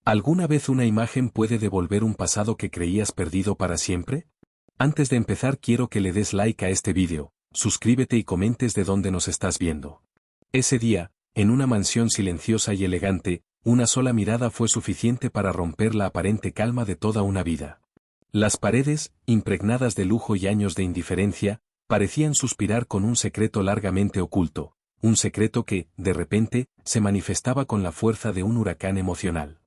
¿Alguna vez una imagen puede devolver un pasado que creías perdido para siempre? Antes de empezar quiero que le des like a este vídeo, suscríbete y comentes de dónde nos estás viendo. Ese día, en una mansión silenciosa y elegante, una sola mirada fue suficiente para romper la aparente calma de toda una vida. Las paredes, impregnadas de lujo y años de indiferencia, parecían suspirar con un secreto largamente oculto, un secreto que, de repente, se manifestaba con la fuerza de un huracán emocional.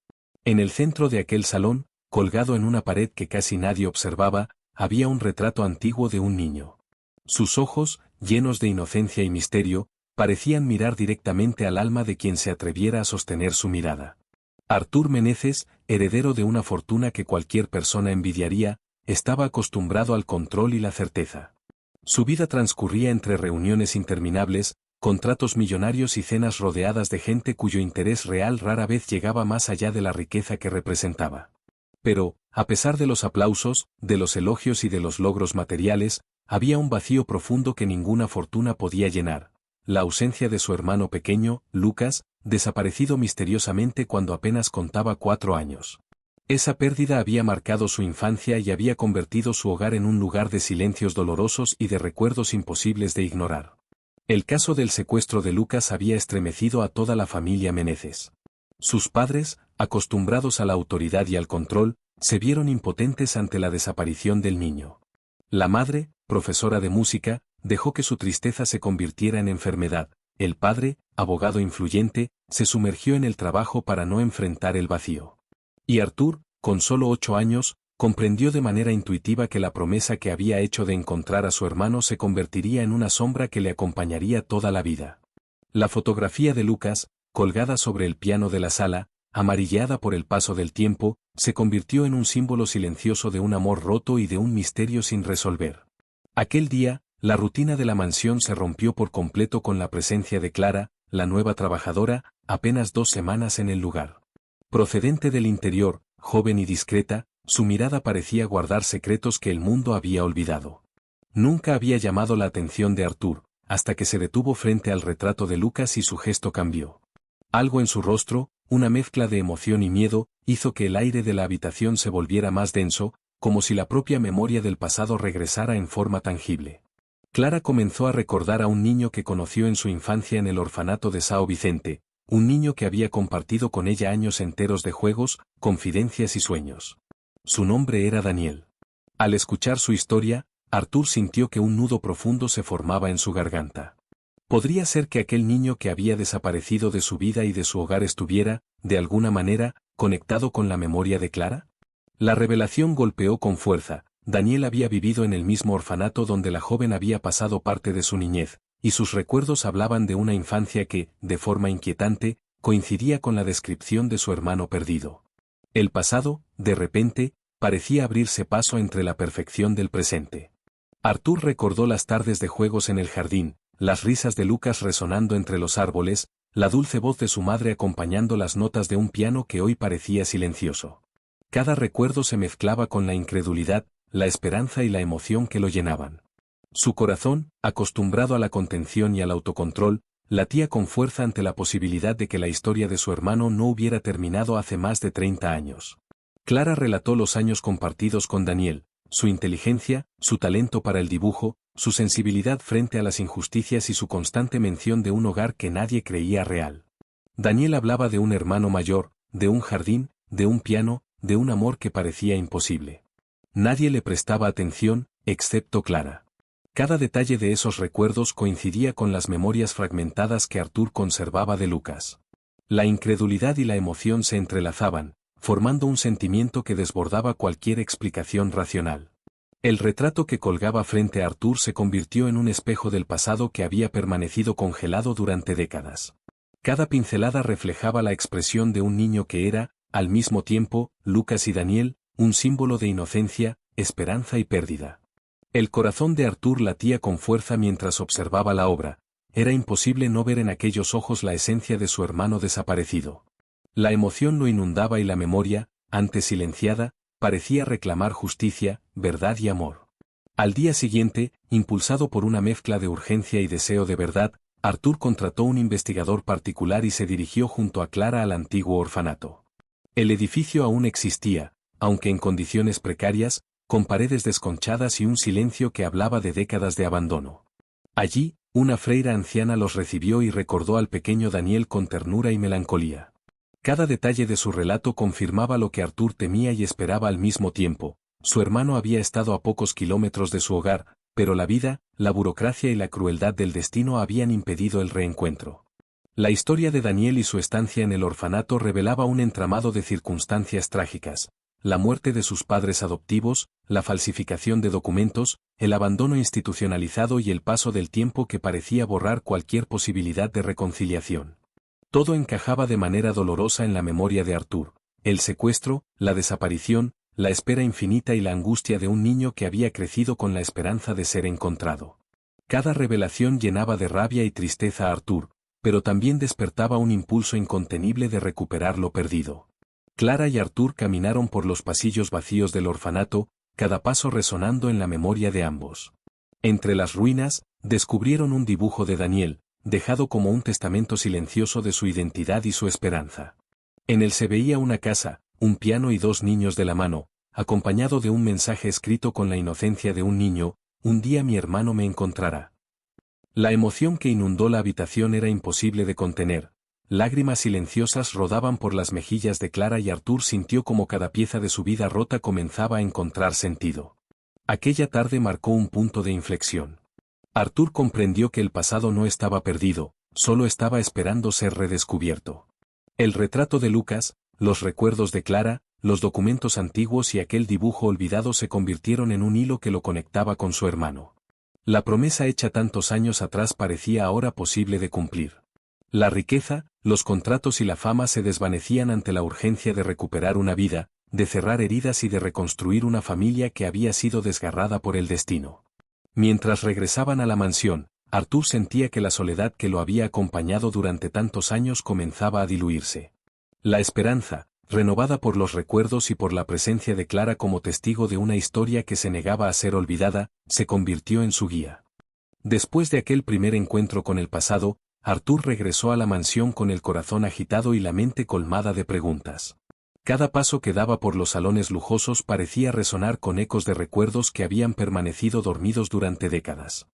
En el centro de aquel salón, colgado en una pared que casi nadie observaba, había un retrato antiguo de un niño. Sus ojos, llenos de inocencia y misterio, parecían mirar directamente al alma de quien se atreviera a sostener su mirada. Artur Meneses, heredero de una fortuna que cualquier persona envidiaría, estaba acostumbrado al control y la certeza. Su vida transcurría entre reuniones interminables, contratos millonarios y cenas rodeadas de gente cuyo interés real rara vez llegaba más allá de la riqueza que representaba. Pero, a pesar de los aplausos, de los elogios y de los logros materiales, había un vacío profundo que ninguna fortuna podía llenar: la ausencia de su hermano pequeño, Lucas, desaparecido misteriosamente cuando apenas contaba 4 años. Esa pérdida había marcado su infancia y había convertido su hogar en un lugar de silencios dolorosos y de recuerdos imposibles de ignorar. El caso del secuestro de Lucas había estremecido a toda la familia Meneses. Sus padres, acostumbrados a la autoridad y al control, se vieron impotentes ante la desaparición del niño. La madre, profesora de música, dejó que su tristeza se convirtiera en enfermedad. El padre, abogado influyente, se sumergió en el trabajo para no enfrentar el vacío. Y Artur, con solo 8 años, comprendió de manera intuitiva que la promesa que había hecho de encontrar a su hermano se convertiría en una sombra que le acompañaría toda la vida. La fotografía de Lucas, colgada sobre el piano de la sala, amarilleada por el paso del tiempo, se convirtió en un símbolo silencioso de un amor roto y de un misterio sin resolver. Aquel día, la rutina de la mansión se rompió por completo con la presencia de Clara, la nueva trabajadora, apenas 2 semanas en el lugar. Procedente del interior, joven y discreta, su mirada parecía guardar secretos que el mundo había olvidado. Nunca había llamado la atención de Artur, hasta que se detuvo frente al retrato de Lucas y su gesto cambió. Algo en su rostro, una mezcla de emoción y miedo, hizo que el aire de la habitación se volviera más denso, como si la propia memoria del pasado regresara en forma tangible. Clara comenzó a recordar a un niño que conoció en su infancia en el orfanato de São Vicente, un niño que había compartido con ella años enteros de juegos, confidencias y sueños. Su nombre era Daniel. Al escuchar su historia, Artur sintió que un nudo profundo se formaba en su garganta. ¿Podría ser que aquel niño que había desaparecido de su vida y de su hogar estuviera, de alguna manera, conectado con la memoria de Clara? La revelación golpeó con fuerza. Daniel había vivido en el mismo orfanato donde la joven había pasado parte de su niñez, y sus recuerdos hablaban de una infancia que, de forma inquietante, coincidía con la descripción de su hermano perdido. El pasado, de repente, parecía abrirse paso entre la perfección del presente. Artur recordó las tardes de juegos en el jardín, las risas de Lucas resonando entre los árboles, la dulce voz de su madre acompañando las notas de un piano que hoy parecía silencioso. Cada recuerdo se mezclaba con la incredulidad, la esperanza y la emoción que lo llenaban. Su corazón, acostumbrado a la contención y al autocontrol, latía con fuerza ante la posibilidad de que la historia de su hermano no hubiera terminado hace más de 30 años. Clara relató los años compartidos con Daniel, su inteligencia, su talento para el dibujo, su sensibilidad frente a las injusticias y su constante mención de un hogar que nadie creía real. Daniel hablaba de un hermano mayor, de un jardín, de un piano, de un amor que parecía imposible. Nadie le prestaba atención, excepto Clara. Cada detalle de esos recuerdos coincidía con las memorias fragmentadas que Artur conservaba de Lucas. La incredulidad y la emoción se entrelazaban, formando un sentimiento que desbordaba cualquier explicación racional. El retrato que colgaba frente a Artur se convirtió en un espejo del pasado que había permanecido congelado durante décadas. Cada pincelada reflejaba la expresión de un niño que era, al mismo tiempo, Lucas y Daniel, un símbolo de inocencia, esperanza y pérdida. El corazón de Artur latía con fuerza mientras observaba la obra. Era imposible no ver en aquellos ojos la esencia de su hermano desaparecido. La emoción lo inundaba y la memoria, antes silenciada, parecía reclamar justicia, verdad y amor. Al día siguiente, impulsado por una mezcla de urgencia y deseo de verdad, Artur contrató un investigador particular y se dirigió junto a Clara al antiguo orfanato. El edificio aún existía, aunque en condiciones precarias, con paredes desconchadas y un silencio que hablaba de décadas de abandono. Allí, una freira anciana los recibió y recordó al pequeño Daniel con ternura y melancolía. Cada detalle de su relato confirmaba lo que Arthur temía y esperaba al mismo tiempo. Su hermano había estado a pocos kilómetros de su hogar, pero la vida, la burocracia y la crueldad del destino habían impedido el reencuentro. La historia de Daniel y su estancia en el orfanato revelaba un entramado de circunstancias trágicas: la muerte de sus padres adoptivos, la falsificación de documentos, el abandono institucionalizado y el paso del tiempo que parecía borrar cualquier posibilidad de reconciliación. Todo encajaba de manera dolorosa en la memoria de Arthur: el secuestro, la desaparición, la espera infinita y la angustia de un niño que había crecido con la esperanza de ser encontrado. Cada revelación llenaba de rabia y tristeza a Arthur, pero también despertaba un impulso incontenible de recuperar lo perdido. Clara y Arthur caminaron por los pasillos vacíos del orfanato, cada paso resonando en la memoria de ambos. Entre las ruinas, descubrieron un dibujo de Daniel, dejado como un testamento silencioso de su identidad y su esperanza. En él se veía una casa, un piano y dos niños de la mano, acompañado de un mensaje escrito con la inocencia de un niño: un día mi hermano me encontrará. La emoción que inundó la habitación era imposible de contener. Lágrimas silenciosas rodaban por las mejillas de Clara y Arthur sintió como cada pieza de su vida rota comenzaba a encontrar sentido. Aquella tarde marcó un punto de inflexión. Arthur comprendió que el pasado no estaba perdido, solo estaba esperando ser redescubierto. El retrato de Lucas, los recuerdos de Clara, los documentos antiguos y aquel dibujo olvidado se convirtieron en un hilo que lo conectaba con su hermano. La promesa hecha tantos años atrás parecía ahora posible de cumplir. La riqueza, los contratos y la fama se desvanecían ante la urgencia de recuperar una vida, de cerrar heridas y de reconstruir una familia que había sido desgarrada por el destino. Mientras regresaban a la mansión, Arthur sentía que la soledad que lo había acompañado durante tantos años comenzaba a diluirse. La esperanza, renovada por los recuerdos y por la presencia de Clara como testigo de una historia que se negaba a ser olvidada, se convirtió en su guía. Después de aquel primer encuentro con el pasado, Arthur regresó a la mansión con el corazón agitado y la mente colmada de preguntas. Cada paso que daba por los salones lujosos parecía resonar con ecos de recuerdos que habían permanecido dormidos durante décadas.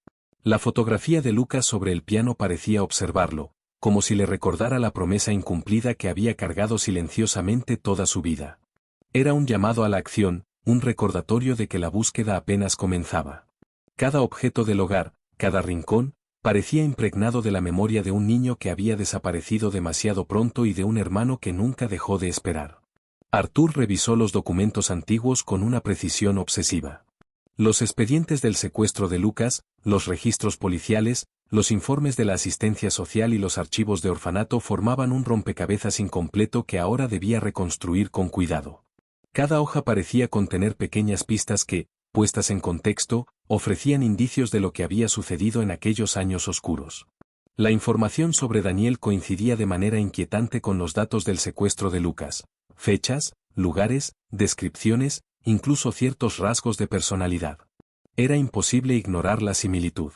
La fotografía de Lucas sobre el piano parecía observarlo, como si le recordara la promesa incumplida que había cargado silenciosamente toda su vida. Era un llamado a la acción, un recordatorio de que la búsqueda apenas comenzaba. Cada objeto del hogar, cada rincón, parecía impregnado de la memoria de un niño que había desaparecido demasiado pronto y de un hermano que nunca dejó de esperar. Arthur revisó los documentos antiguos con una precisión obsesiva. Los expedientes del secuestro de Lucas, los registros policiales, los informes de la asistencia social y los archivos de orfanato formaban un rompecabezas incompleto que ahora debía reconstruir con cuidado. Cada hoja parecía contener pequeñas pistas que, puestas en contexto, ofrecían indicios de lo que había sucedido en aquellos años oscuros. La información sobre Daniel coincidía de manera inquietante con los datos del secuestro de Lucas: fechas, lugares, descripciones, incluso ciertos rasgos de personalidad. Era imposible ignorar la similitud.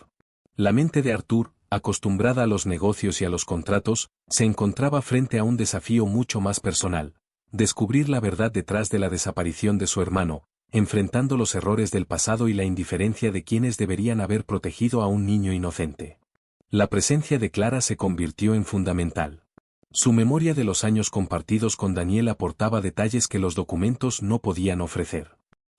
La mente de Arthur, acostumbrada a los negocios y a los contratos, se encontraba frente a un desafío mucho más personal: descubrir la verdad detrás de la desaparición de su hermano, enfrentando los errores del pasado y la indiferencia de quienes deberían haber protegido a un niño inocente. La presencia de Clara se convirtió en fundamental. Su memoria de los años compartidos con Daniel aportaba detalles que los documentos no podían ofrecer.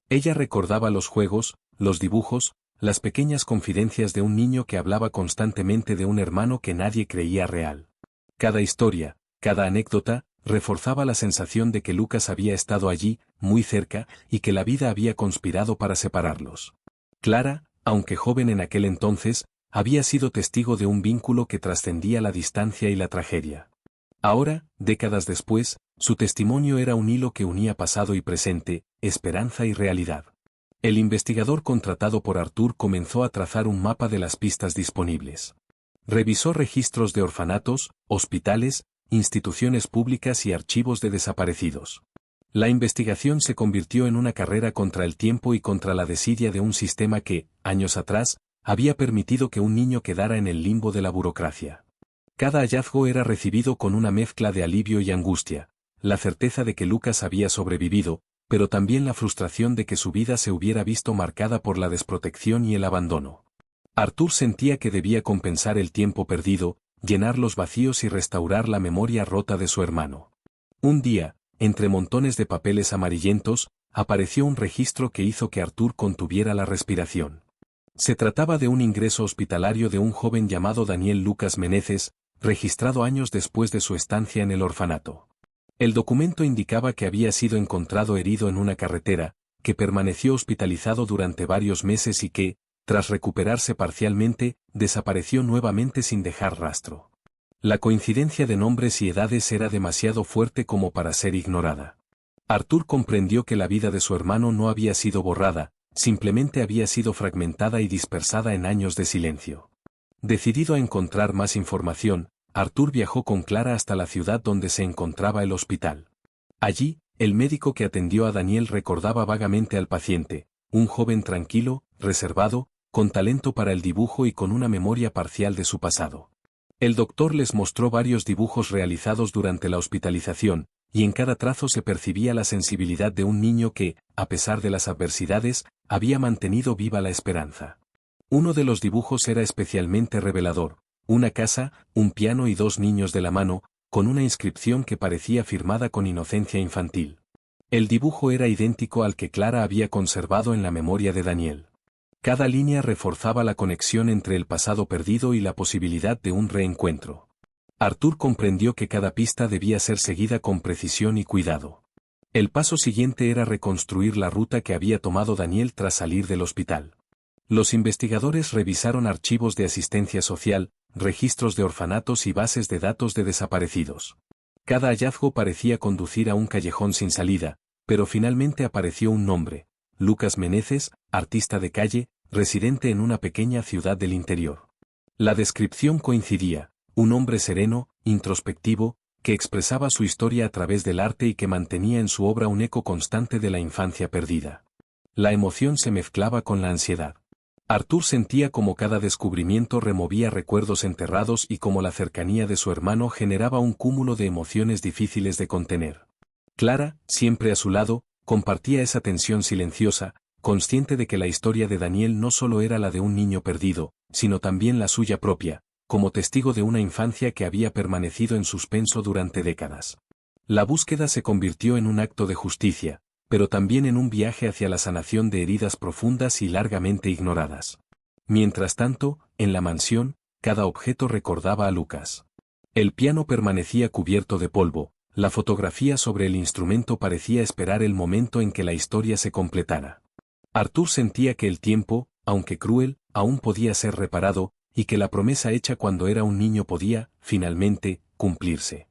Ella recordaba los juegos, los dibujos, las pequeñas confidencias de un niño que hablaba constantemente de un hermano que nadie creía real. Cada historia, cada anécdota, reforzaba la sensación de que Lucas había estado allí, muy cerca, y que la vida había conspirado para separarlos. Clara, aunque joven en aquel entonces, había sido testigo de un vínculo que trascendía la distancia y la tragedia. Ahora, décadas después, su testimonio era un hilo que unía pasado y presente, esperanza y realidad. El investigador contratado por Arthur comenzó a trazar un mapa de las pistas disponibles. Revisó registros de orfanatos, hospitales, instituciones públicas y archivos de desaparecidos. La investigación se convirtió en una carrera contra el tiempo y contra la desidia de un sistema que, años atrás, había permitido que un niño quedara en el limbo de la burocracia. Cada hallazgo era recibido con una mezcla de alivio y angustia, la certeza de que Lucas había sobrevivido, pero también la frustración de que su vida se hubiera visto marcada por la desprotección y el abandono. Arthur sentía que debía compensar el tiempo perdido, llenar los vacíos y restaurar la memoria rota de su hermano. Un día, entre montones de papeles amarillentos, apareció un registro que hizo que Arthur contuviera la respiración. Se trataba de un ingreso hospitalario de un joven llamado Daniel Lucas Meneses, registrado años después de su estancia en el orfanato. El documento indicaba que había sido encontrado herido en una carretera, que permaneció hospitalizado durante varios meses y que, tras recuperarse parcialmente, desapareció nuevamente sin dejar rastro. La coincidencia de nombres y edades era demasiado fuerte como para ser ignorada. Arthur comprendió que la vida de su hermano no había sido borrada, simplemente había sido fragmentada y dispersada en años de silencio. Decidido a encontrar más información, Arthur viajó con Clara hasta la ciudad donde se encontraba el hospital. Allí, el médico que atendió a Daniel recordaba vagamente al paciente, un joven tranquilo, reservado, con talento para el dibujo y con una memoria parcial de su pasado. El doctor les mostró varios dibujos realizados durante la hospitalización, y en cada trazo se percibía la sensibilidad de un niño que, a pesar de las adversidades, había mantenido viva la esperanza. Uno de los dibujos era especialmente revelador: una casa, un piano y dos niños de la mano, con una inscripción que parecía firmada con inocencia infantil. El dibujo era idéntico al que Clara había conservado en la memoria de Daniel. Cada línea reforzaba la conexión entre el pasado perdido y la posibilidad de un reencuentro. Arthur comprendió que cada pista debía ser seguida con precisión y cuidado. El paso siguiente era reconstruir la ruta que había tomado Daniel tras salir del hospital. Los investigadores revisaron archivos de asistencia social, registros de orfanatos y bases de datos de desaparecidos. Cada hallazgo parecía conducir a un callejón sin salida, pero finalmente apareció un nombre: Lucas Meneses, artista de calle, residente en una pequeña ciudad del interior. La descripción coincidía: un hombre sereno, introspectivo, que expresaba su historia a través del arte y que mantenía en su obra un eco constante de la infancia perdida. La emoción se mezclaba con la ansiedad. Arthur sentía como cada descubrimiento removía recuerdos enterrados y como la cercanía de su hermano generaba un cúmulo de emociones difíciles de contener. Clara, siempre a su lado, compartía esa tensión silenciosa, consciente de que la historia de Daniel no solo era la de un niño perdido, sino también la suya propia, como testigo de una infancia que había permanecido en suspenso durante décadas. La búsqueda se convirtió en un acto de justicia, pero también en un viaje hacia la sanación de heridas profundas y largamente ignoradas. Mientras tanto, en la mansión, cada objeto recordaba a Lucas. El piano permanecía cubierto de polvo, la fotografía sobre el instrumento parecía esperar el momento en que la historia se completara. Arthur sentía que el tiempo, aunque cruel, aún podía ser reparado, y que la promesa hecha cuando era un niño podía, finalmente, cumplirse.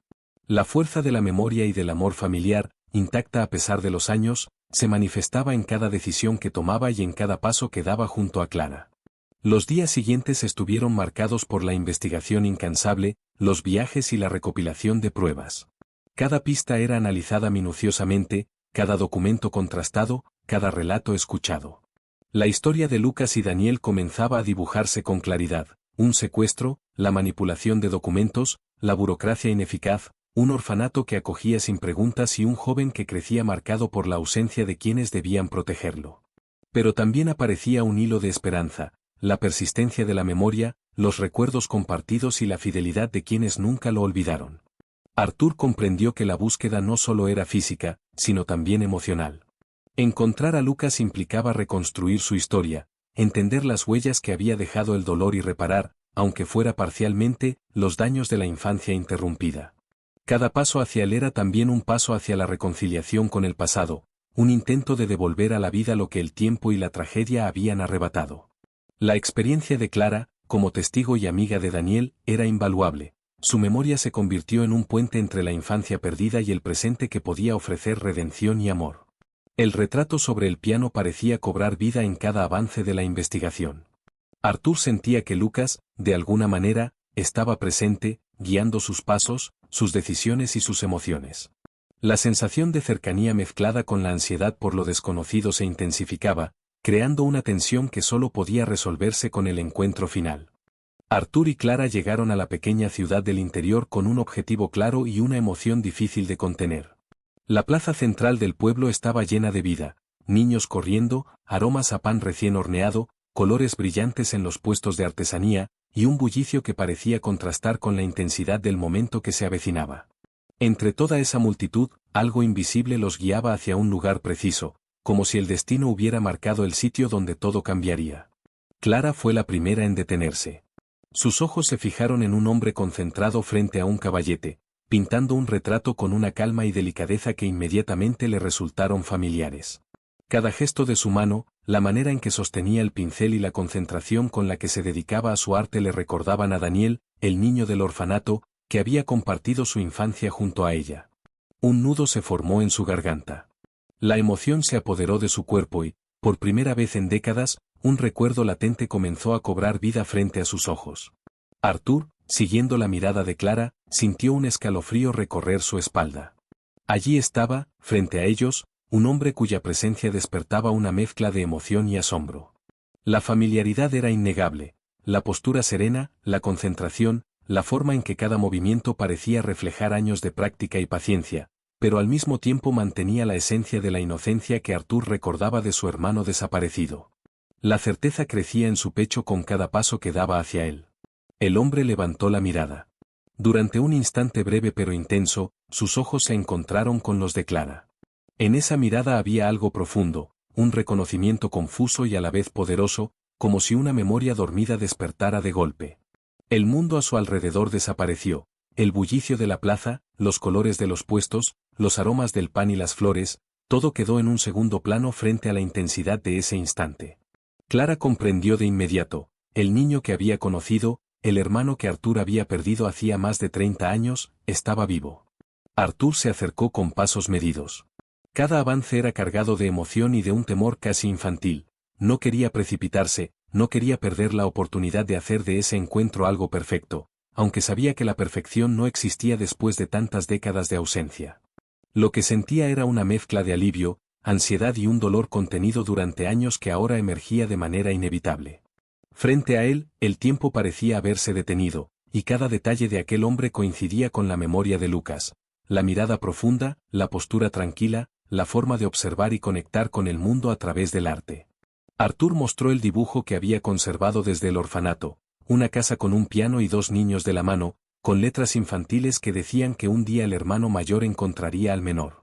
La fuerza de la memoria y del amor familiar, intacta a pesar de los años, se manifestaba en cada decisión que tomaba y en cada paso que daba junto a Clara. Los días siguientes estuvieron marcados por la investigación incansable, los viajes y la recopilación de pruebas. Cada pista era analizada minuciosamente, cada documento contrastado, cada relato escuchado. La historia de Lucas y Daniel comenzaba a dibujarse con claridad: un secuestro, la manipulación de documentos, la burocracia ineficaz, un orfanato que acogía sin preguntas y un joven que crecía marcado por la ausencia de quienes debían protegerlo. Pero también aparecía un hilo de esperanza: la persistencia de la memoria, los recuerdos compartidos y la fidelidad de quienes nunca lo olvidaron. Arthur comprendió que la búsqueda no solo era física, sino también emocional. Encontrar a Lucas implicaba reconstruir su historia, entender las huellas que había dejado el dolor y reparar, aunque fuera parcialmente, los daños de la infancia interrumpida. Cada paso hacia él era también un paso hacia la reconciliación con el pasado, un intento de devolver a la vida lo que el tiempo y la tragedia habían arrebatado. La experiencia de Clara, como testigo y amiga de Daniel, era invaluable. Su memoria se convirtió en un puente entre la infancia perdida y el presente que podía ofrecer redención y amor. El retrato sobre el piano parecía cobrar vida en cada avance de la investigación. Arthur sentía que Lucas, de alguna manera, estaba presente, guiando sus pasos, sus decisiones y sus emociones. La sensación de cercanía mezclada con la ansiedad por lo desconocido se intensificaba, creando una tensión que solo podía resolverse con el encuentro final. Arthur y Clara llegaron a la pequeña ciudad del interior con un objetivo claro y una emoción difícil de contener. La plaza central del pueblo estaba llena de vida, niños corriendo, aromas a pan recién horneado, colores brillantes en los puestos de artesanía, y un bullicio que parecía contrastar con la intensidad del momento que se avecinaba. Entre toda esa multitud, algo invisible los guiaba hacia un lugar preciso, como si el destino hubiera marcado el sitio donde todo cambiaría. Clara fue la primera en detenerse. Sus ojos se fijaron en un hombre concentrado frente a un caballete, pintando un retrato con una calma y delicadeza que inmediatamente le resultaron familiares. Cada gesto de su mano, la manera en que sostenía el pincel y la concentración con la que se dedicaba a su arte le recordaban a Daniel, el niño del orfanato, que había compartido su infancia junto a ella. Un nudo se formó en su garganta. La emoción se apoderó de su cuerpo y, por primera vez en décadas, un recuerdo latente comenzó a cobrar vida frente a sus ojos. Arthur, siguiendo la mirada de Clara, sintió un escalofrío recorrer su espalda. Allí estaba, frente a ellos, un hombre cuya presencia despertaba una mezcla de emoción y asombro. La familiaridad era innegable, la postura serena, la concentración, la forma en que cada movimiento parecía reflejar años de práctica y paciencia, pero al mismo tiempo mantenía la esencia de la inocencia que Arthur recordaba de su hermano desaparecido. La certeza crecía en su pecho con cada paso que daba hacia él. El hombre levantó la mirada. Durante un instante breve pero intenso, sus ojos se encontraron con los de Clara. En esa mirada había algo profundo, un reconocimiento confuso y a la vez poderoso, como si una memoria dormida despertara de golpe. El mundo a su alrededor desapareció, el bullicio de la plaza, los colores de los puestos, los aromas del pan y las flores, todo quedó en un segundo plano frente a la intensidad de ese instante. Clara comprendió de inmediato, el niño que había conocido, el hermano que Arthur había perdido hacía más de 30 años, estaba vivo. Arthur se acercó con pasos medidos. Cada avance era cargado de emoción y de un temor casi infantil. No quería precipitarse, no quería perder la oportunidad de hacer de ese encuentro algo perfecto, aunque sabía que la perfección no existía después de tantas décadas de ausencia. Lo que sentía era una mezcla de alivio, ansiedad y un dolor contenido durante años que ahora emergía de manera inevitable. Frente a él, el tiempo parecía haberse detenido, y cada detalle de aquel hombre coincidía con la memoria de Lucas. La mirada profunda, la postura tranquila, la forma de observar y conectar con el mundo a través del arte. Arthur mostró el dibujo que había conservado desde el orfanato, una casa con un piano y dos niños de la mano, con letras infantiles que decían que un día el hermano mayor encontraría al menor.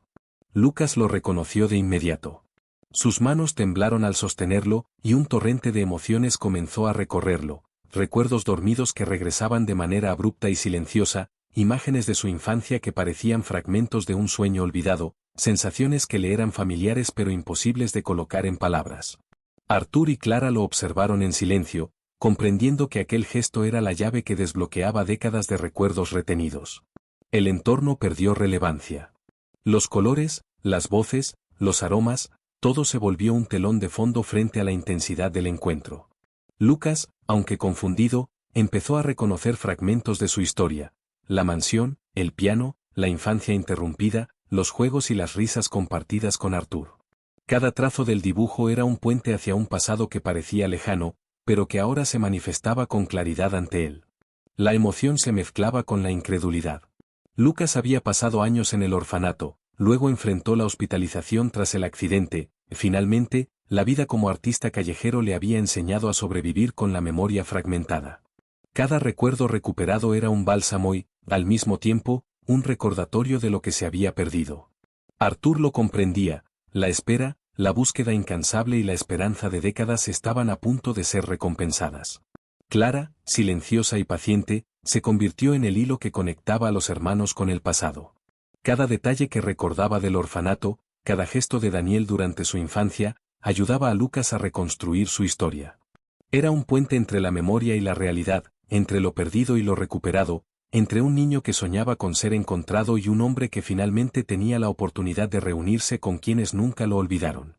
Lucas lo reconoció de inmediato. Sus manos temblaron al sostenerlo, y un torrente de emociones comenzó a recorrerlo, recuerdos dormidos que regresaban de manera abrupta y silenciosa, imágenes de su infancia que parecían fragmentos de un sueño olvidado, sensaciones que le eran familiares pero imposibles de colocar en palabras. Arthur y Clara lo observaron en silencio, comprendiendo que aquel gesto era la llave que desbloqueaba décadas de recuerdos retenidos. El entorno perdió relevancia. Los colores, las voces, los aromas, todo se volvió un telón de fondo frente a la intensidad del encuentro. Lucas, aunque confundido, empezó a reconocer fragmentos de su historia: la mansión, el piano, la infancia interrumpida, los juegos y las risas compartidas con Arthur. Cada trazo del dibujo era un puente hacia un pasado que parecía lejano, pero que ahora se manifestaba con claridad ante él. La emoción se mezclaba con la incredulidad. Lucas había pasado años en el orfanato, luego enfrentó la hospitalización tras el accidente. Finalmente, la vida como artista callejero le había enseñado a sobrevivir con la memoria fragmentada. Cada recuerdo recuperado era un bálsamo y, al mismo tiempo, un recordatorio de lo que se había perdido. Arthur lo comprendía, la espera, la búsqueda incansable y la esperanza de décadas estaban a punto de ser recompensadas. Clara, silenciosa y paciente, se convirtió en el hilo que conectaba a los hermanos con el pasado. Cada detalle que recordaba del orfanato, cada gesto de Daniel durante su infancia, ayudaba a Lucas a reconstruir su historia. Era un puente entre la memoria y la realidad, entre lo perdido y lo recuperado, entre un niño que soñaba con ser encontrado y un hombre que finalmente tenía la oportunidad de reunirse con quienes nunca lo olvidaron.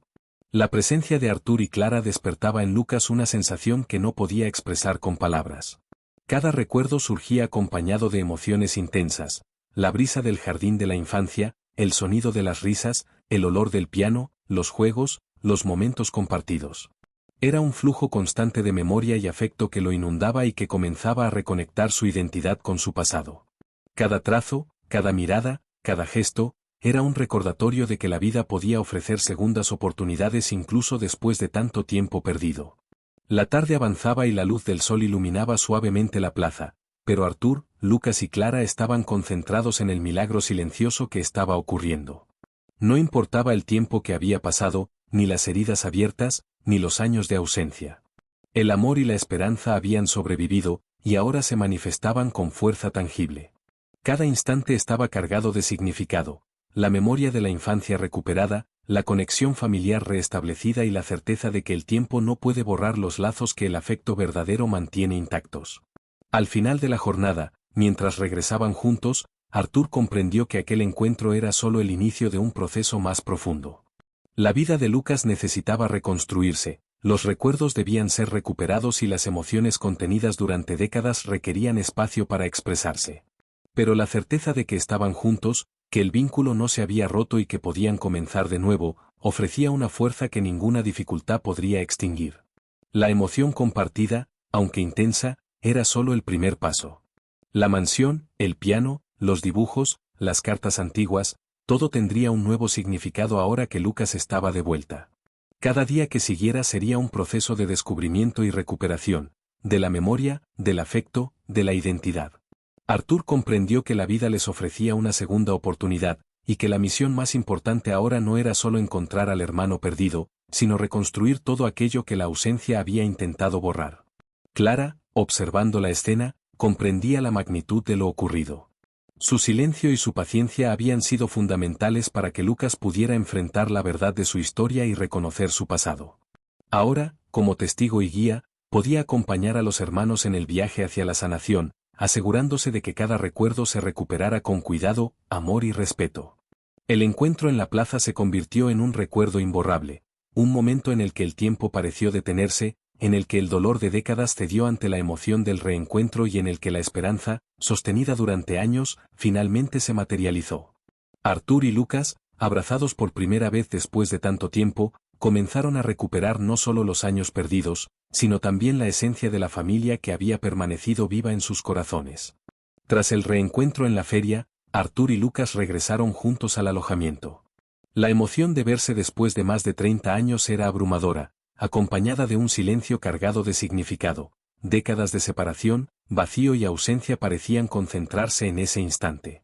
La presencia de Arthur y Clara despertaba en Lucas una sensación que no podía expresar con palabras. Cada recuerdo surgía acompañado de emociones intensas: la brisa del jardín de la infancia, el sonido de las risas, el olor del piano, los juegos, los momentos compartidos. Era un flujo constante de memoria y afecto que lo inundaba y que comenzaba a reconectar su identidad con su pasado. Cada trazo, cada mirada, cada gesto, era un recordatorio de que la vida podía ofrecer segundas oportunidades incluso después de tanto tiempo perdido. La tarde avanzaba y la luz del sol iluminaba suavemente la plaza, pero Arthur, Lucas y Clara estaban concentrados en el milagro silencioso que estaba ocurriendo. No importaba el tiempo que había pasado, ni las heridas abiertas, ni los años de ausencia. El amor y la esperanza habían sobrevivido, y ahora se manifestaban con fuerza tangible. Cada instante estaba cargado de significado, la memoria de la infancia recuperada, la conexión familiar restablecida y la certeza de que el tiempo no puede borrar los lazos que el afecto verdadero mantiene intactos. Al final de la jornada, mientras regresaban juntos, Arthur comprendió que aquel encuentro era solo el inicio de un proceso más profundo. La vida de Lucas necesitaba reconstruirse, los recuerdos debían ser recuperados y las emociones contenidas durante décadas requerían espacio para expresarse. Pero la certeza de que estaban juntos, que el vínculo no se había roto y que podían comenzar de nuevo, ofrecía una fuerza que ninguna dificultad podría extinguir. La emoción compartida, aunque intensa, era solo el primer paso. La mansión, el piano, los dibujos, las cartas antiguas, todo tendría un nuevo significado ahora que Lucas estaba de vuelta. Cada día que siguiera sería un proceso de descubrimiento y recuperación, de la memoria, del afecto, de la identidad. Arthur comprendió que la vida les ofrecía una segunda oportunidad, y que la misión más importante ahora no era solo encontrar al hermano perdido, sino reconstruir todo aquello que la ausencia había intentado borrar. Clara, observando la escena, comprendía la magnitud de lo ocurrido. Su silencio y su paciencia habían sido fundamentales para que Lucas pudiera enfrentar la verdad de su historia y reconocer su pasado. Ahora, como testigo y guía, podía acompañar a los hermanos en el viaje hacia la sanación, asegurándose de que cada recuerdo se recuperara con cuidado, amor y respeto. El encuentro en la plaza se convirtió en un recuerdo imborrable, un momento en el que el tiempo pareció detenerse, en el que el dolor de décadas cedió ante la emoción del reencuentro y en el que la esperanza, sostenida durante años, finalmente se materializó. Arthur y Lucas, abrazados por primera vez después de tanto tiempo, comenzaron a recuperar no solo los años perdidos, sino también la esencia de la familia que había permanecido viva en sus corazones. Tras el reencuentro en la feria, Arthur y Lucas regresaron juntos al alojamiento. La emoción de verse después de más de 30 años era abrumadora, acompañada de un silencio cargado de significado. Décadas de separación, vacío y ausencia parecían concentrarse en ese instante.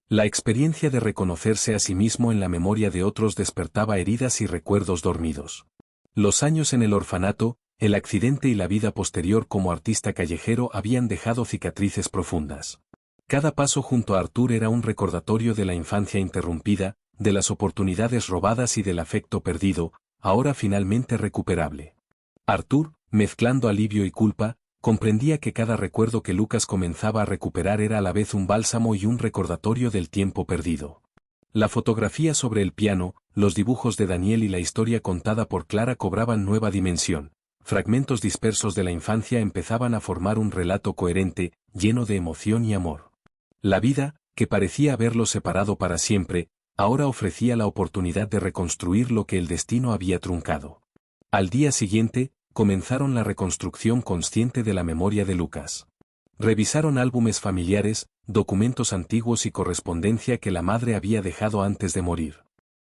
La experiencia de reconocerse a sí mismo en la memoria de otros despertaba heridas y recuerdos dormidos. Los años en el orfanato, el accidente y la vida posterior como artista callejero habían dejado cicatrices profundas. Cada paso junto a Arthur era un recordatorio de la infancia interrumpida, de las oportunidades robadas y del afecto perdido, ahora finalmente recuperable. Arthur, mezclando alivio y culpa, comprendía que cada recuerdo que Lucas comenzaba a recuperar era a la vez un bálsamo y un recordatorio del tiempo perdido. La fotografía sobre el piano, los dibujos de Daniel y la historia contada por Clara cobraban nueva dimensión. Fragmentos dispersos de la infancia empezaban a formar un relato coherente, lleno de emoción y amor. La vida, que parecía haberlos separado para siempre, ahora ofrecía la oportunidad de reconstruir lo que el destino había truncado. Al día siguiente, comenzaron la reconstrucción consciente de la memoria de Lucas. Revisaron álbumes familiares, documentos antiguos y correspondencia que la madre había dejado antes de morir.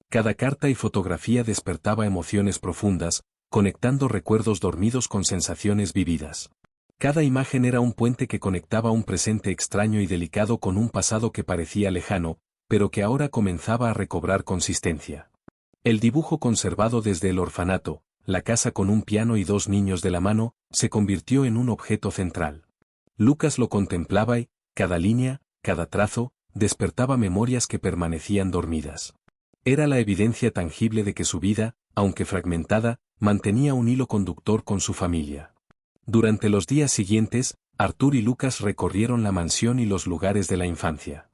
Cada carta y fotografía despertaba emociones profundas, conectando recuerdos dormidos con sensaciones vividas. Cada imagen era un puente que conectaba un presente extraño y delicado con un pasado que parecía lejano, pero que ahora comenzaba a recobrar consistencia. El dibujo conservado desde el orfanato, la casa con un piano y dos niños de la mano, se convirtió en un objeto central. Lucas lo contemplaba y, cada línea, cada trazo, despertaba memorias que permanecían dormidas. Era la evidencia tangible de que su vida, aunque fragmentada, mantenía un hilo conductor con su familia. Durante los días siguientes, Arthur y Lucas recorrieron la mansión y los lugares de la infancia.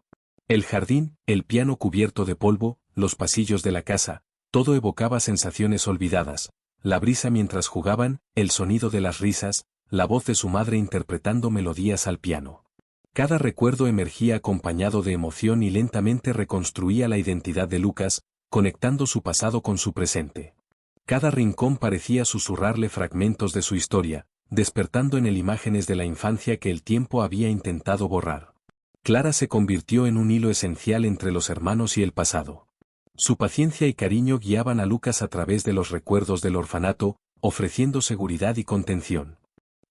El jardín, el piano cubierto de polvo, los pasillos de la casa, todo evocaba sensaciones olvidadas. La brisa mientras jugaban, el sonido de las risas, la voz de su madre interpretando melodías al piano. Cada recuerdo emergía acompañado de emoción y lentamente reconstruía la identidad de Lucas, conectando su pasado con su presente. Cada rincón parecía susurrarle fragmentos de su historia, despertando en él imágenes de la infancia que el tiempo había intentado borrar. Clara se convirtió en un hilo esencial entre los hermanos y el pasado. Su paciencia y cariño guiaban a Lucas a través de los recuerdos del orfanato, ofreciendo seguridad y contención.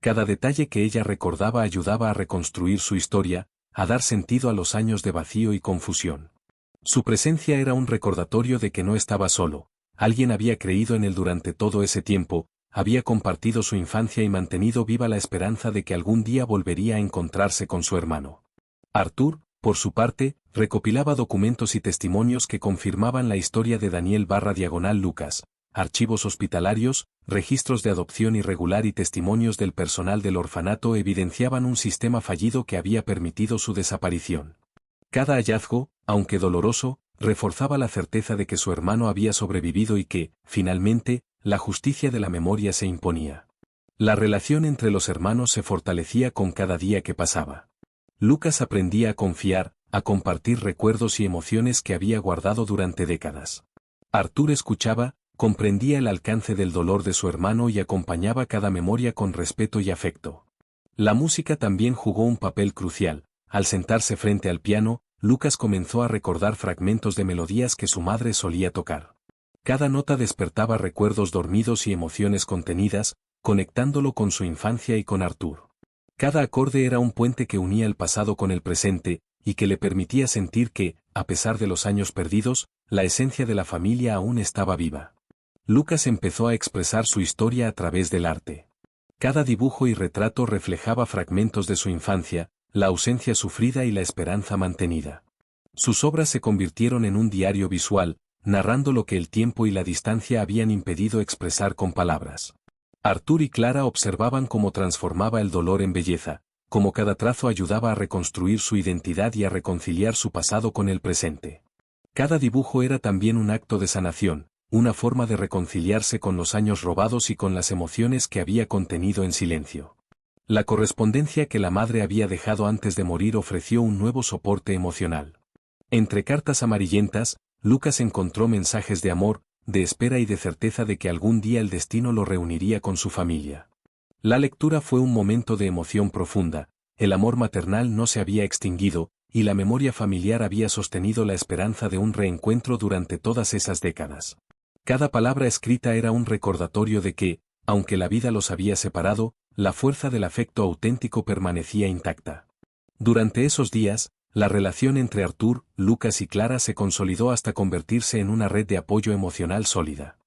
Cada detalle que ella recordaba ayudaba a reconstruir su historia, a dar sentido a los años de vacío y confusión. Su presencia era un recordatorio de que no estaba solo, alguien había creído en él durante todo ese tiempo, había compartido su infancia y mantenido viva la esperanza de que algún día volvería a encontrarse con su hermano. Arthur, por su parte, recopilaba documentos y testimonios que confirmaban la historia de Daniel/Lucas, archivos hospitalarios, registros de adopción irregular y testimonios del personal del orfanato evidenciaban un sistema fallido que había permitido su desaparición. Cada hallazgo, aunque doloroso, reforzaba la certeza de que su hermano había sobrevivido y que, finalmente, la justicia de la memoria se imponía. La relación entre los hermanos se fortalecía con cada día que pasaba. Lucas aprendía a confiar, a compartir recuerdos y emociones que había guardado durante décadas. Arthur escuchaba, comprendía el alcance del dolor de su hermano y acompañaba cada memoria con respeto y afecto. La música también jugó un papel crucial. Al sentarse frente al piano, Lucas comenzó a recordar fragmentos de melodías que su madre solía tocar. Cada nota despertaba recuerdos dormidos y emociones contenidas, conectándolo con su infancia y con Arthur. Cada acorde era un puente que unía el pasado con el presente, y que le permitía sentir que, a pesar de los años perdidos, la esencia de la familia aún estaba viva. Lucas empezó a expresar su historia a través del arte. Cada dibujo y retrato reflejaba fragmentos de su infancia, la ausencia sufrida y la esperanza mantenida. Sus obras se convirtieron en un diario visual, narrando lo que el tiempo y la distancia habían impedido expresar con palabras. Arthur y Clara observaban cómo transformaba el dolor en belleza, cómo cada trazo ayudaba a reconstruir su identidad y a reconciliar su pasado con el presente. Cada dibujo era también un acto de sanación, una forma de reconciliarse con los años robados y con las emociones que había contenido en silencio. La correspondencia que la madre había dejado antes de morir ofreció un nuevo soporte emocional. Entre cartas amarillentas, Lucas encontró mensajes de amor, de espera y de certeza de que algún día el destino lo reuniría con su familia. La lectura fue un momento de emoción profunda, el amor maternal no se había extinguido, y la memoria familiar había sostenido la esperanza de un reencuentro durante todas esas décadas. Cada palabra escrita era un recordatorio de que, aunque la vida los había separado, la fuerza del afecto auténtico permanecía intacta. Durante esos días, la relación entre Arthur, Lucas y Clara se consolidó hasta convertirse en una red de apoyo emocional sólida.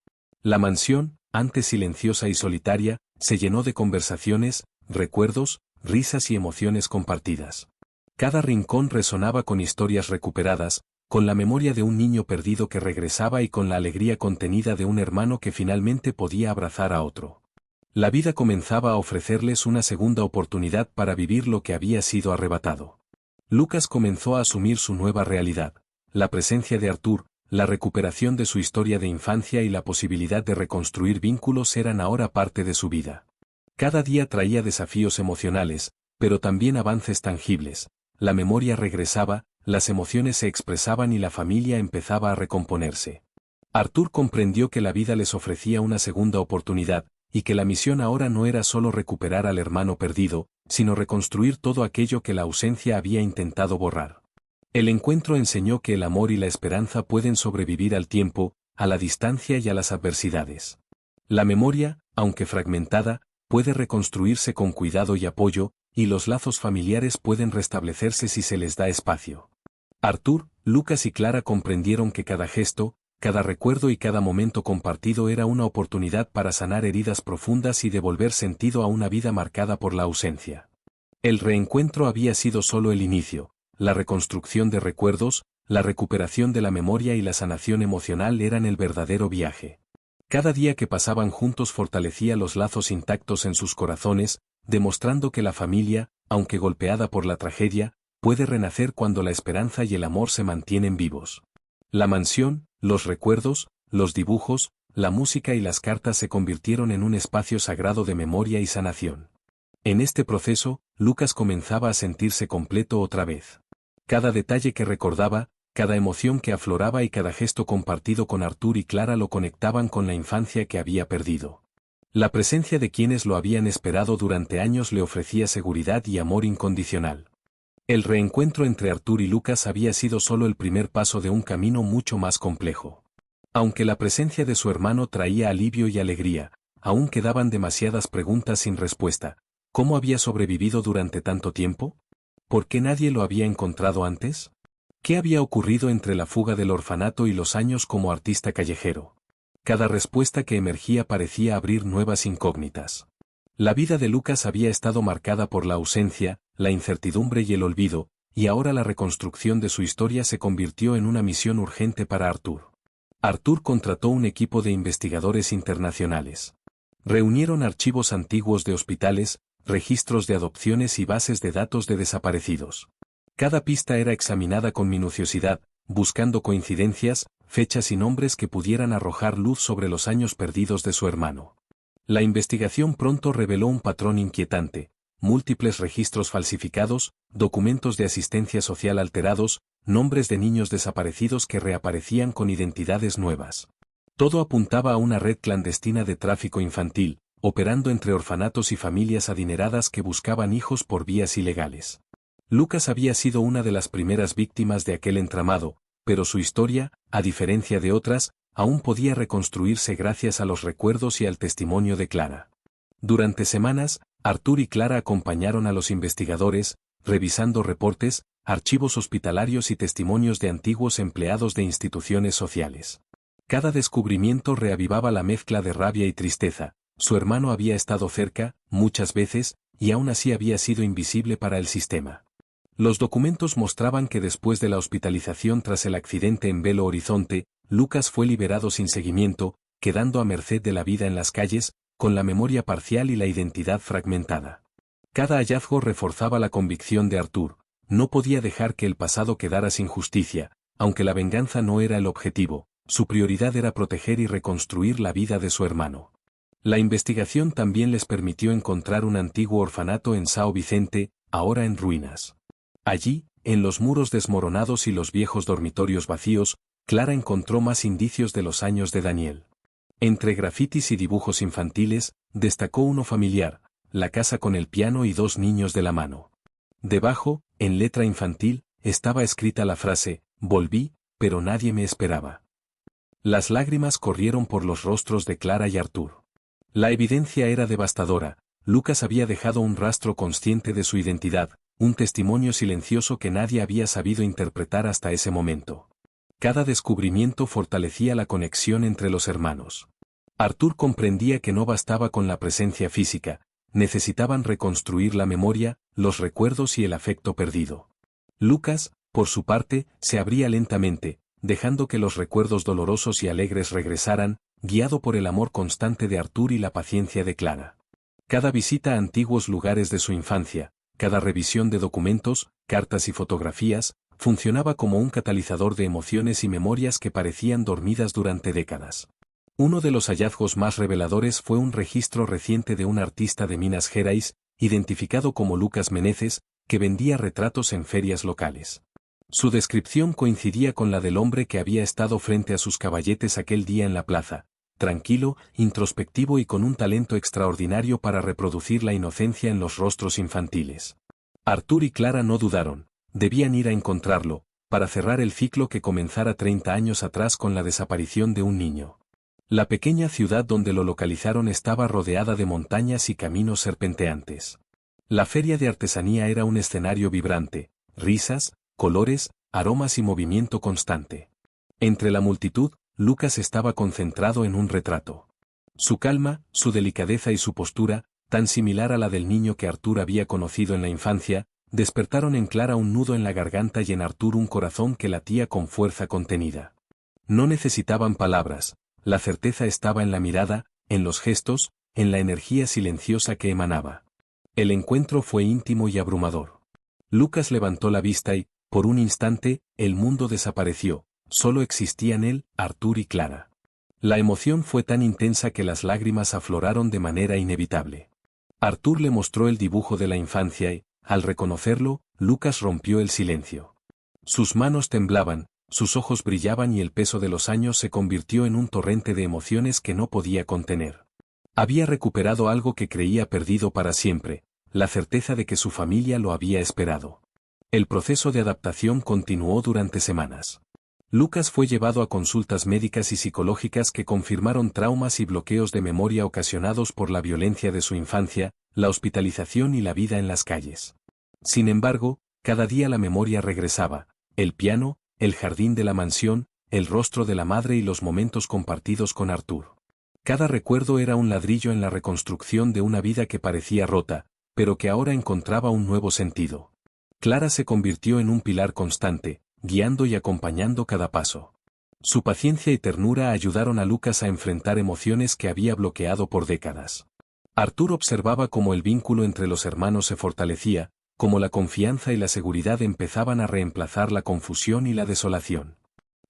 La mansión, antes silenciosa y solitaria, se llenó de conversaciones, recuerdos, risas y emociones compartidas. Cada rincón resonaba con historias recuperadas, con la memoria de un niño perdido que regresaba y con la alegría contenida de un hermano que finalmente podía abrazar a otro. La vida comenzaba a ofrecerles una segunda oportunidad para vivir lo que había sido arrebatado. Lucas comenzó a asumir su nueva realidad, la presencia de Arthur, la recuperación de su historia de infancia y la posibilidad de reconstruir vínculos eran ahora parte de su vida. Cada día traía desafíos emocionales, pero también avances tangibles. La memoria regresaba, las emociones se expresaban y la familia empezaba a recomponerse. Arthur comprendió que la vida les ofrecía una segunda oportunidad, y que la misión ahora no era solo recuperar al hermano perdido, sino reconstruir todo aquello que la ausencia había intentado borrar. El encuentro enseñó que el amor y la esperanza pueden sobrevivir al tiempo, a la distancia y a las adversidades. La memoria, aunque fragmentada, puede reconstruirse con cuidado y apoyo, y los lazos familiares pueden restablecerse si se les da espacio. Arthur, Lucas y Clara comprendieron que cada gesto, cada recuerdo y cada momento compartido era una oportunidad para sanar heridas profundas y devolver sentido a una vida marcada por la ausencia. El reencuentro había sido solo el inicio, la reconstrucción de recuerdos, la recuperación de la memoria y la sanación emocional eran el verdadero viaje. Cada día que pasaban juntos fortalecía los lazos intactos en sus corazones, demostrando que la familia, aunque golpeada por la tragedia, puede renacer cuando la esperanza y el amor se mantienen vivos. La mansión, los recuerdos, los dibujos, la música y las cartas se convirtieron en un espacio sagrado de memoria y sanación. En este proceso, Lucas comenzaba a sentirse completo otra vez. Cada detalle que recordaba, cada emoción que afloraba y cada gesto compartido con Arthur y Clara lo conectaban con la infancia que había perdido. La presencia de quienes lo habían esperado durante años le ofrecía seguridad y amor incondicional. El reencuentro entre Arthur y Lucas había sido solo el primer paso de un camino mucho más complejo. Aunque la presencia de su hermano traía alivio y alegría, aún quedaban demasiadas preguntas sin respuesta. ¿Cómo había sobrevivido durante tanto tiempo? ¿Por qué nadie lo había encontrado antes? ¿Qué había ocurrido entre la fuga del orfanato y los años como artista callejero? Cada respuesta que emergía parecía abrir nuevas incógnitas. La vida de Lucas había estado marcada por la ausencia, la incertidumbre y el olvido, y ahora la reconstrucción de su historia se convirtió en una misión urgente para Arthur. Arthur contrató un equipo de investigadores internacionales. Reunieron archivos antiguos de hospitales, registros de adopciones y bases de datos de desaparecidos. Cada pista era examinada con minuciosidad, buscando coincidencias, fechas y nombres que pudieran arrojar luz sobre los años perdidos de su hermano. La investigación pronto reveló un patrón inquietante: múltiples registros falsificados, documentos de asistencia social alterados, nombres de niños desaparecidos que reaparecían con identidades nuevas. Todo apuntaba a una red clandestina de tráfico infantil, operando entre orfanatos y familias adineradas que buscaban hijos por vías ilegales. Lucas había sido una de las primeras víctimas de aquel entramado, pero su historia, a diferencia de otras, aún podía reconstruirse gracias a los recuerdos y al testimonio de Clara. Durante semanas, Arthur y Clara acompañaron a los investigadores, revisando reportes, archivos hospitalarios y testimonios de antiguos empleados de instituciones sociales. Cada descubrimiento reavivaba la mezcla de rabia y tristeza. Su hermano había estado cerca, muchas veces, y aún así había sido invisible para el sistema. Los documentos mostraban que después de la hospitalización tras el accidente en Belo Horizonte, Lucas fue liberado sin seguimiento, quedando a merced de la vida en las calles, con la memoria parcial y la identidad fragmentada. Cada hallazgo reforzaba la convicción de Arthur: no podía dejar que el pasado quedara sin justicia, aunque la venganza no era el objetivo. Su prioridad era proteger y reconstruir la vida de su hermano. La investigación también les permitió encontrar un antiguo orfanato en São Vicente, ahora en ruinas. Allí, en los muros desmoronados y los viejos dormitorios vacíos, Clara encontró más indicios de los años de Daniel. Entre grafitis y dibujos infantiles, destacó uno familiar: la casa con el piano y dos niños de la mano. Debajo, en letra infantil, estaba escrita la frase: «Volví, pero nadie me esperaba». Las lágrimas corrieron por los rostros de Clara y Arthur. La evidencia era devastadora. Lucas había dejado un rastro consciente de su identidad, un testimonio silencioso que nadie había sabido interpretar hasta ese momento. Cada descubrimiento fortalecía la conexión entre los hermanos. Arthur comprendía que no bastaba con la presencia física, necesitaban reconstruir la memoria, los recuerdos y el afecto perdido. Lucas, por su parte, se abría lentamente, dejando que los recuerdos dolorosos y alegres regresaran, guiado por el amor constante de Arthur y la paciencia de Clara. Cada visita a antiguos lugares de su infancia, cada revisión de documentos, cartas y fotografías, funcionaba como un catalizador de emociones y memorias que parecían dormidas durante décadas. Uno de los hallazgos más reveladores fue un registro reciente de un artista de Minas Gerais, identificado como Lucas Meneses, que vendía retratos en ferias locales. Su descripción coincidía con la del hombre que había estado frente a sus caballetes aquel día en la plaza: tranquilo, introspectivo y con un talento extraordinario para reproducir la inocencia en los rostros infantiles. Arthur y Clara no dudaron: debían ir a encontrarlo, para cerrar el ciclo que comenzara 30 años atrás con la desaparición de un niño. La pequeña ciudad donde lo localizaron estaba rodeada de montañas y caminos serpenteantes. La feria de artesanía era un escenario vibrante: risas, colores, aromas y movimiento constante. Entre la multitud, Lucas estaba concentrado en un retrato. Su calma, su delicadeza y su postura, tan similar a la del niño que Arthur había conocido en la infancia, despertaron en Clara un nudo en la garganta y en Arthur un corazón que latía con fuerza contenida. No necesitaban palabras: la certeza estaba en la mirada, en los gestos, en la energía silenciosa que emanaba. El encuentro fue íntimo y abrumador. Lucas levantó la vista y, por un instante, el mundo desapareció. Solo existían él, Arthur y Clara. La emoción fue tan intensa que las lágrimas afloraron de manera inevitable. Arthur le mostró el dibujo de la infancia y, al reconocerlo, Lucas rompió el silencio. Sus manos temblaban, sus ojos brillaban y el peso de los años se convirtió en un torrente de emociones que no podía contener. Había recuperado algo que creía perdido para siempre: la certeza de que su familia lo había esperado. El proceso de adaptación continuó durante semanas. Lucas fue llevado a consultas médicas y psicológicas que confirmaron traumas y bloqueos de memoria ocasionados por la violencia de su infancia, la hospitalización y la vida en las calles. Sin embargo, cada día la memoria regresaba: el piano, el jardín de la mansión, el rostro de la madre y los momentos compartidos con Arthur. Cada recuerdo era un ladrillo en la reconstrucción de una vida que parecía rota, pero que ahora encontraba un nuevo sentido. Clara se convirtió en un pilar constante, guiando y acompañando cada paso. Su paciencia y ternura ayudaron a Lucas a enfrentar emociones que había bloqueado por décadas. Arthur observaba cómo el vínculo entre los hermanos se fortalecía, cómo la confianza y la seguridad empezaban a reemplazar la confusión y la desolación.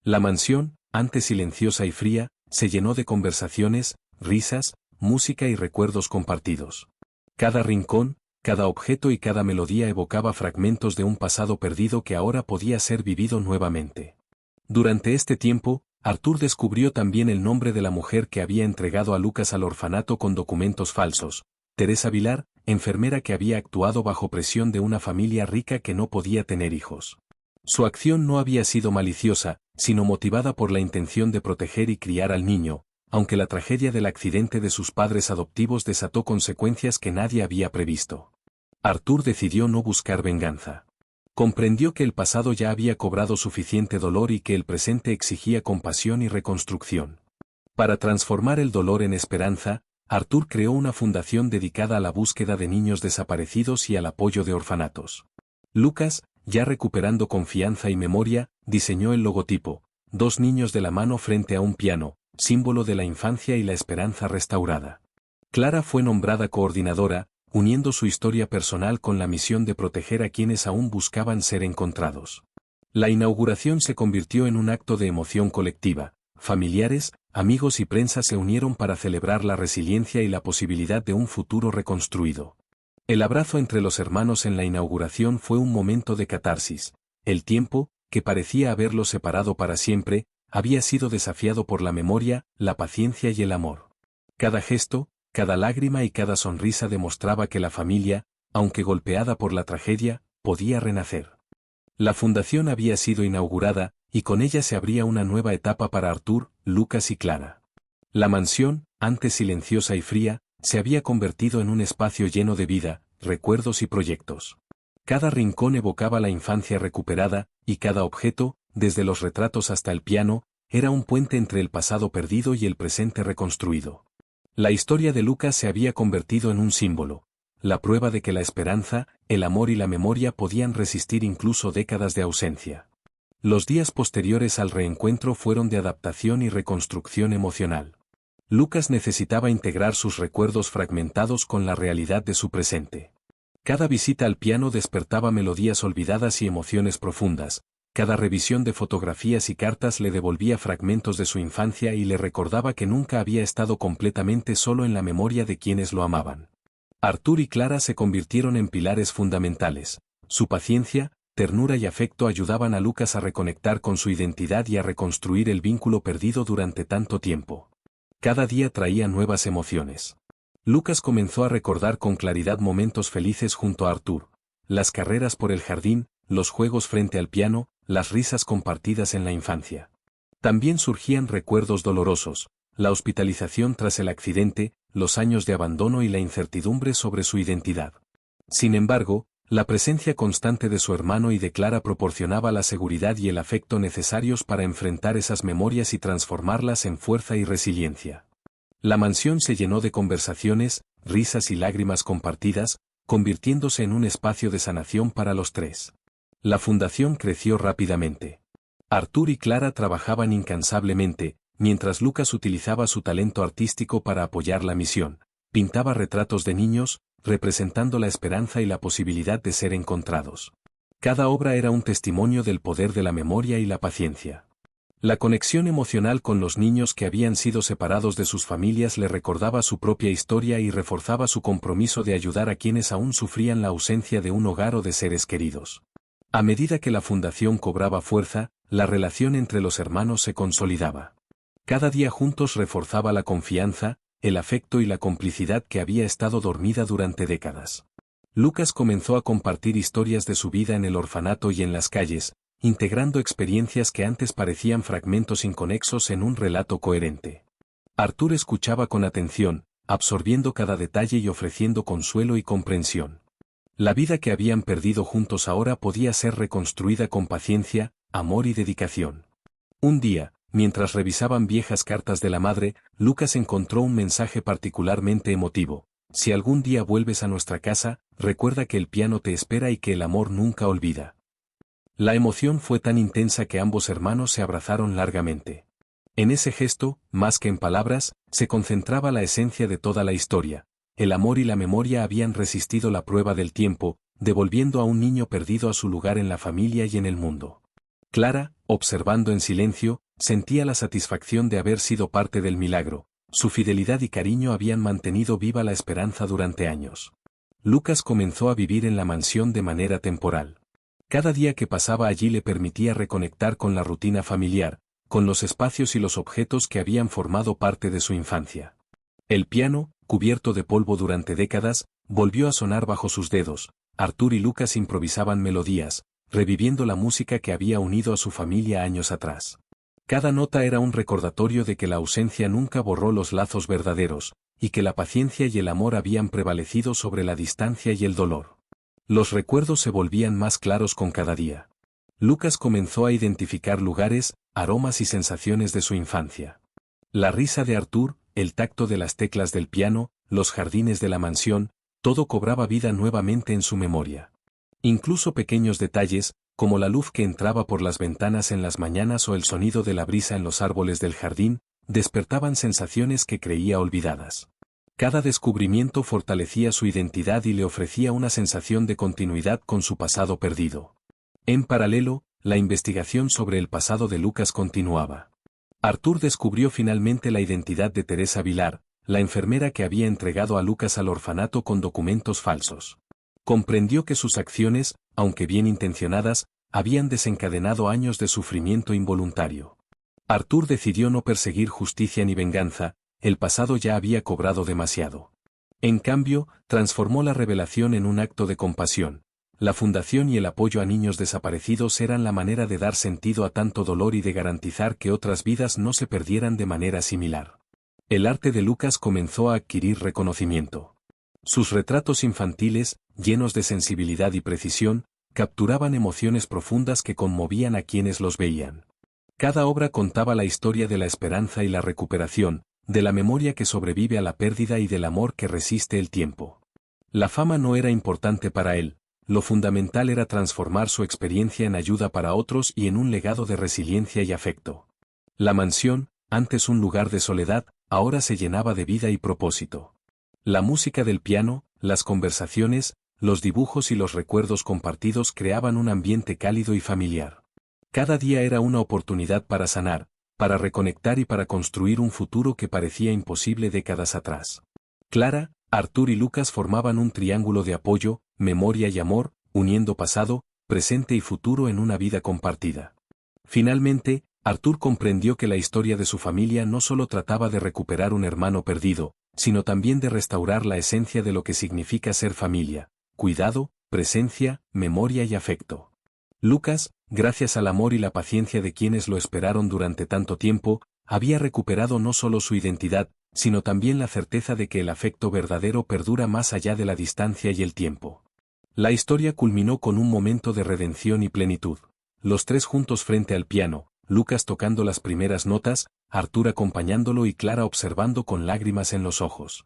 La mansión, antes silenciosa y fría, se llenó de conversaciones, risas, música y recuerdos compartidos. Cada rincón, cada objeto y cada melodía evocaba fragmentos de un pasado perdido que ahora podía ser vivido nuevamente. Durante este tiempo, Arthur descubrió también el nombre de la mujer que había entregado a Lucas al orfanato con documentos falsos: Teresa Vilar, enfermera que había actuado bajo presión de una familia rica que no podía tener hijos. Su acción no había sido maliciosa, sino motivada por la intención de proteger y criar al niño, aunque la tragedia del accidente de sus padres adoptivos desató consecuencias que nadie había previsto. Arthur decidió no buscar venganza. Comprendió que el pasado ya había cobrado suficiente dolor y que el presente exigía compasión y reconstrucción. Para transformar el dolor en esperanza, Arthur creó una fundación dedicada a la búsqueda de niños desaparecidos y al apoyo de orfanatos. Lucas, ya recuperando confianza y memoria, diseñó el logotipo: dos niños de la mano frente a un piano, símbolo de la infancia y la esperanza restaurada. Clara fue nombrada coordinadora, uniendo su historia personal con la misión de proteger a quienes aún buscaban ser encontrados. La inauguración se convirtió en un acto de emoción colectiva. Familiares, amigos y prensa se unieron para celebrar la resiliencia y la posibilidad de un futuro reconstruido. El abrazo entre los hermanos en la inauguración fue un momento de catarsis. El tiempo, que parecía haberlos separado para siempre, había sido desafiado por la memoria, la paciencia y el amor. Cada gesto, cada lágrima y cada sonrisa demostraba que la familia, aunque golpeada por la tragedia, podía renacer. La fundación había sido inaugurada, y con ella se abría una nueva etapa para Arthur, Lucas y Clara. La mansión, antes silenciosa y fría, se había convertido en un espacio lleno de vida, recuerdos y proyectos. Cada rincón evocaba la infancia recuperada, y cada objeto, desde los retratos hasta el piano, era un puente entre el pasado perdido y el presente reconstruido. La historia de Lucas se había convertido en un símbolo, la prueba de que la esperanza, el amor y la memoria podían resistir incluso décadas de ausencia. Los días posteriores al reencuentro fueron de adaptación y reconstrucción emocional. Lucas necesitaba integrar sus recuerdos fragmentados con la realidad de su presente. Cada visita al piano despertaba melodías olvidadas y emociones profundas. Cada revisión de fotografías y cartas le devolvía fragmentos de su infancia y le recordaba que nunca había estado completamente solo en la memoria de quienes lo amaban. Arthur y Clara se convirtieron en pilares fundamentales. Su paciencia, ternura y afecto ayudaban a Lucas a reconectar con su identidad y a reconstruir el vínculo perdido durante tanto tiempo. Cada día traía nuevas emociones. Lucas comenzó a recordar con claridad momentos felices junto a Arthur: las carreras por el jardín, los juegos frente al piano, las risas compartidas en la infancia. También surgían recuerdos dolorosos: la hospitalización tras el accidente, los años de abandono y la incertidumbre sobre su identidad. Sin embargo, la presencia constante de su hermano y de Clara proporcionaba la seguridad y el afecto necesarios para enfrentar esas memorias y transformarlas en fuerza y resiliencia. La mansión se llenó de conversaciones, risas y lágrimas compartidas, convirtiéndose en un espacio de sanación para los tres. La fundación creció rápidamente. Arthur y Clara trabajaban incansablemente, mientras Lucas utilizaba su talento artístico para apoyar la misión. Pintaba retratos de niños, representando la esperanza y la posibilidad de ser encontrados. Cada obra era un testimonio del poder de la memoria y la paciencia. La conexión emocional con los niños que habían sido separados de sus familias le recordaba su propia historia y reforzaba su compromiso de ayudar a quienes aún sufrían la ausencia de un hogar o de seres queridos. A medida que la fundación cobraba fuerza, la relación entre los hermanos se consolidaba. Cada día juntos reforzaba la confianza, el afecto y la complicidad que había estado dormida durante décadas. Lucas comenzó a compartir historias de su vida en el orfanato y en las calles, integrando experiencias que antes parecían fragmentos inconexos en un relato coherente. Arthur escuchaba con atención, absorbiendo cada detalle y ofreciendo consuelo y comprensión. La vida que habían perdido juntos ahora podía ser reconstruida con paciencia, amor y dedicación. Un día, mientras revisaban viejas cartas de la madre, Lucas encontró un mensaje particularmente emotivo. Si algún día vuelves a nuestra casa, recuerda que el piano te espera y que el amor nunca olvida. La emoción fue tan intensa que ambos hermanos se abrazaron largamente. En ese gesto, más que en palabras, se concentraba la esencia de toda la historia. El amor y la memoria habían resistido la prueba del tiempo, devolviendo a un niño perdido a su lugar en la familia y en el mundo. Clara, observando en silencio, sentía la satisfacción de haber sido parte del milagro. Su fidelidad y cariño habían mantenido viva la esperanza durante años. Lucas comenzó a vivir en la mansión de manera temporal. Cada día que pasaba allí le permitía reconectar con la rutina familiar, con los espacios y los objetos que habían formado parte de su infancia. El piano, cubierto de polvo durante décadas, volvió a sonar bajo sus dedos. Arthur y Lucas improvisaban melodías, reviviendo la música que había unido a su familia años atrás. Cada nota era un recordatorio de que la ausencia nunca borró los lazos verdaderos, y que la paciencia y el amor habían prevalecido sobre la distancia y el dolor. Los recuerdos se volvían más claros con cada día. Lucas comenzó a identificar lugares, aromas y sensaciones de su infancia. La risa de Arthur, el tacto de las teclas del piano, los jardines de la mansión, todo cobraba vida nuevamente en su memoria. Incluso pequeños detalles, como la luz que entraba por las ventanas en las mañanas o el sonido de la brisa en los árboles del jardín, despertaban sensaciones que creía olvidadas. Cada descubrimiento fortalecía su identidad y le ofrecía una sensación de continuidad con su pasado perdido. En paralelo, la investigación sobre el pasado de Lucas continuaba. Arthur descubrió finalmente la identidad de Teresa Vilar, la enfermera que había entregado a Lucas al orfanato con documentos falsos. Comprendió que sus acciones, aunque bien intencionadas, habían desencadenado años de sufrimiento involuntario. Arthur decidió no perseguir justicia ni venganza, el pasado ya había cobrado demasiado. En cambio, transformó la revelación en un acto de compasión. La fundación y el apoyo a niños desaparecidos eran la manera de dar sentido a tanto dolor y de garantizar que otras vidas no se perdieran de manera similar. El arte de Lucas comenzó a adquirir reconocimiento. Sus retratos infantiles, llenos de sensibilidad y precisión, capturaban emociones profundas que conmovían a quienes los veían. Cada obra contaba la historia de la esperanza y la recuperación, de la memoria que sobrevive a la pérdida y del amor que resiste el tiempo. La fama no era importante para él, lo fundamental era transformar su experiencia en ayuda para otros y en un legado de resiliencia y afecto. La mansión, antes un lugar de soledad, ahora se llenaba de vida y propósito. La música del piano, las conversaciones, los dibujos y los recuerdos compartidos creaban un ambiente cálido y familiar. Cada día era una oportunidad para sanar, para reconectar y para construir un futuro que parecía imposible décadas atrás. Clara, Arthur y Lucas formaban un triángulo de apoyo, memoria y amor, uniendo pasado, presente y futuro en una vida compartida. Finalmente, Arthur comprendió que la historia de su familia no solo trataba de recuperar un hermano perdido, sino también de restaurar la esencia de lo que significa ser familia: cuidado, presencia, memoria y afecto. Lucas, gracias al amor y la paciencia de quienes lo esperaron durante tanto tiempo, había recuperado no solo su identidad, sino también la certeza de que el afecto verdadero perdura más allá de la distancia y el tiempo. La historia culminó con un momento de redención y plenitud. Los tres juntos frente al piano, Lucas tocando las primeras notas, Arthur acompañándolo y Clara observando con lágrimas en los ojos.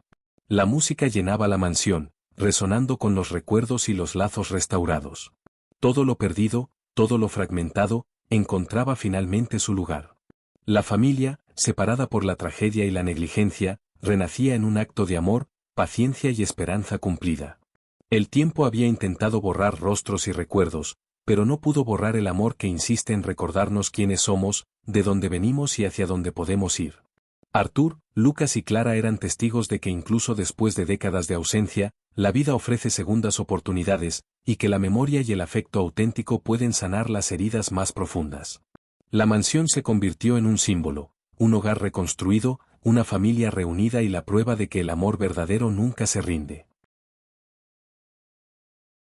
La música llenaba la mansión, resonando con los recuerdos y los lazos restaurados. Todo lo perdido, todo lo fragmentado, encontraba finalmente su lugar. La familia, separada por la tragedia y la negligencia, renacía en un acto de amor, paciencia y esperanza cumplida. El tiempo había intentado borrar rostros y recuerdos, pero no pudo borrar el amor que insiste en recordarnos quiénes somos, de dónde venimos y hacia dónde podemos ir. Arthur, Lucas y Clara eran testigos de que incluso después de décadas de ausencia, la vida ofrece segundas oportunidades, y que la memoria y el afecto auténtico pueden sanar las heridas más profundas. La mansión se convirtió en un símbolo, un hogar reconstruido, una familia reunida y la prueba de que el amor verdadero nunca se rinde.